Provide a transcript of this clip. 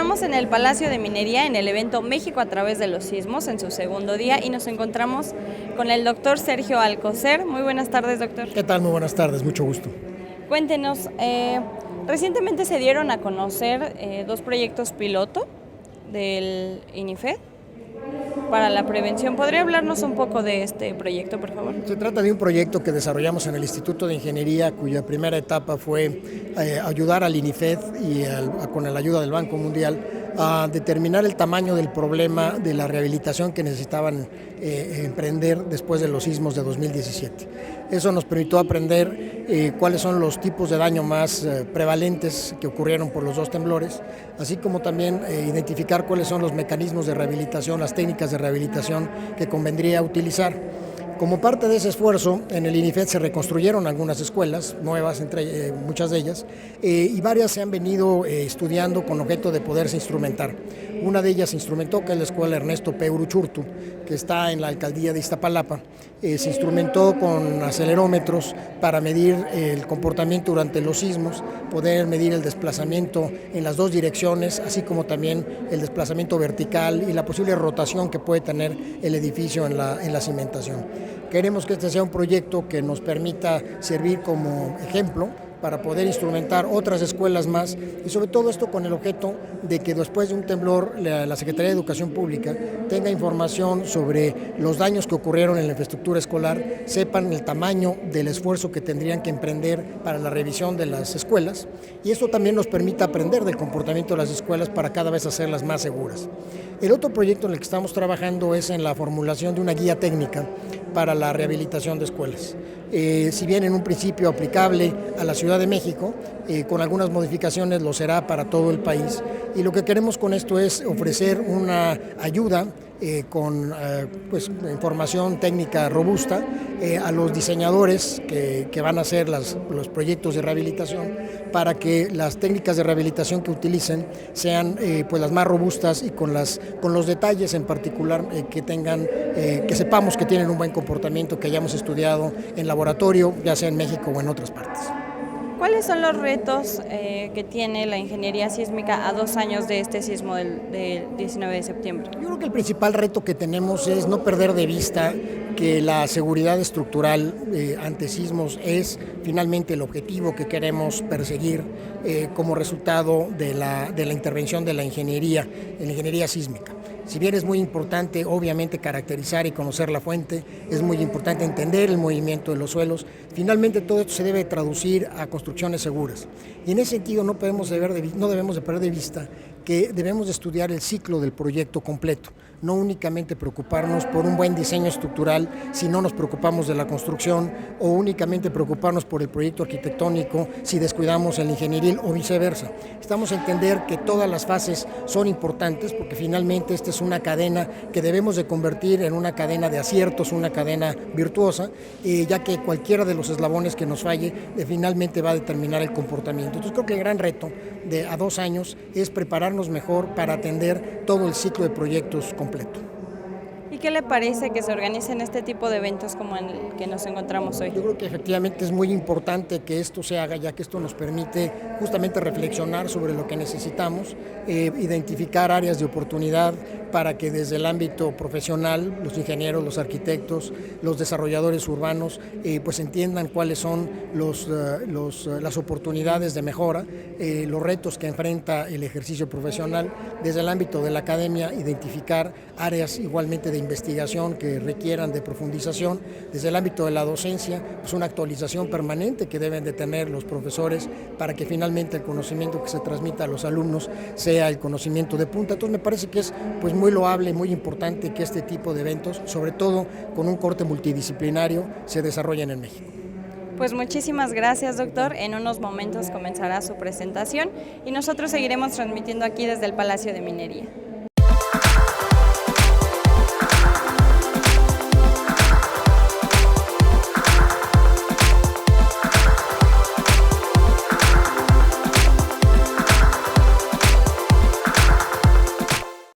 Estamos en el Palacio de Minería en el evento México a través de los sismos en su segundo día y nos encontramos con el doctor Sergio Alcocer. Muy buenas tardes, doctor. ¿Qué tal? Muy buenas tardes, mucho gusto. Cuéntenos, recientemente se dieron a conocer dos proyectos piloto del INIFED para la prevención. ¿Podría hablarnos un poco de este proyecto, por favor? Se trata de un proyecto que desarrollamos en el Instituto de Ingeniería, cuya primera etapa fue ayudar al INIFED y con la ayuda del Banco Mundial a determinar el tamaño del problema de la rehabilitación que necesitaban emprender después de los sismos de 2017. Eso nos permitió aprender cuáles son los tipos de daño más prevalentes que ocurrieron por los dos temblores, así como también identificar cuáles son los mecanismos de rehabilitación, las técnicas de rehabilitación que convendría utilizar. Como parte de ese esfuerzo, en el INIFED se reconstruyeron algunas escuelas nuevas, entre muchas de ellas, y varias se han venido estudiando con objeto de poderse instrumentar. Una de ellas se instrumentó, que es la escuela Ernesto P. Uruchurtu, que está en la alcaldía de Iztapalapa. Se instrumentó con acelerómetros para medir el comportamiento durante los sismos, poder medir el desplazamiento en las dos direcciones, así como también el desplazamiento vertical y la posible rotación que puede tener el edificio en la cimentación. Queremos que este sea un proyecto que nos permita servir como ejemplo para poder instrumentar otras escuelas más y sobre todo esto con el objeto de que después de un temblor la Secretaría de Educación Pública tenga información sobre los daños que ocurrieron en la infraestructura escolar, sepan el tamaño del esfuerzo que tendrían que emprender para la revisión de las escuelas y esto también nos permita aprender del comportamiento de las escuelas para cada vez hacerlas más seguras. El otro proyecto en el que estamos trabajando es en la formulación de una guía técnica para la rehabilitación de escuelas. Si bien en un principio aplicable a la Ciudad de México, con algunas modificaciones lo será para todo el país. Y lo que queremos con esto es ofrecer una ayuda con información técnica robusta a los diseñadores que van a hacer los proyectos de rehabilitación para que las técnicas de rehabilitación que utilicen sean las más robustas y con los detalles en particular que sepamos que tienen un buen comportamiento, que hayamos estudiado en laboratorio, ya sea en México o en otras partes. ¿Cuáles son los retos que tiene la ingeniería sísmica a 2 años de este sismo del 19 de septiembre? Yo creo que el principal reto que tenemos es no perder de vista que la seguridad estructural ante sismos es finalmente el objetivo que queremos perseguir como resultado de la intervención de la ingeniería sísmica. Si bien es muy importante, obviamente, caracterizar y conocer la fuente, es muy importante entender el movimiento de los suelos, finalmente todo esto se debe traducir a construcciones seguras. Y en ese sentido no debemos de perder de vista que debemos de estudiar el ciclo del proyecto completo, no únicamente preocuparnos por un buen diseño estructural si no nos preocupamos de la construcción o únicamente preocuparnos por el proyecto arquitectónico si descuidamos el ingenieril o viceversa. Estamos a entender que todas las fases son importantes porque finalmente esta es una cadena que debemos de convertir en una cadena de aciertos, una cadena virtuosa, ya que cualquiera de los eslabones que nos falle finalmente va a determinar el comportamiento. Entonces creo que el gran reto a 2 años es prepararnos mejor para atender todo el ciclo de proyectos completo. ¿Y qué le parece que se organicen este tipo de eventos como en el que nos encontramos hoy? Yo creo que efectivamente es muy importante que esto se haga, ya que esto nos permite justamente reflexionar sobre lo que necesitamos, identificar áreas de oportunidad para que desde el ámbito profesional, los ingenieros, los arquitectos, los desarrolladores urbanos, entiendan cuáles son las oportunidades de mejora, los retos que enfrenta el ejercicio profesional, desde el ámbito de la academia, identificar áreas igualmente de investigación que requieran de profundización, desde el ámbito de la docencia, una actualización permanente que deben de tener los profesores para que finalmente el conocimiento que se transmita a los alumnos sea el conocimiento de punta. Entonces me parece que es muy loable, muy importante que este tipo de eventos, sobre todo con un corte multidisciplinario, se desarrollen en México. Pues muchísimas gracias, doctor. En unos momentos comenzará su presentación y nosotros seguiremos transmitiendo aquí desde el Palacio de Minería.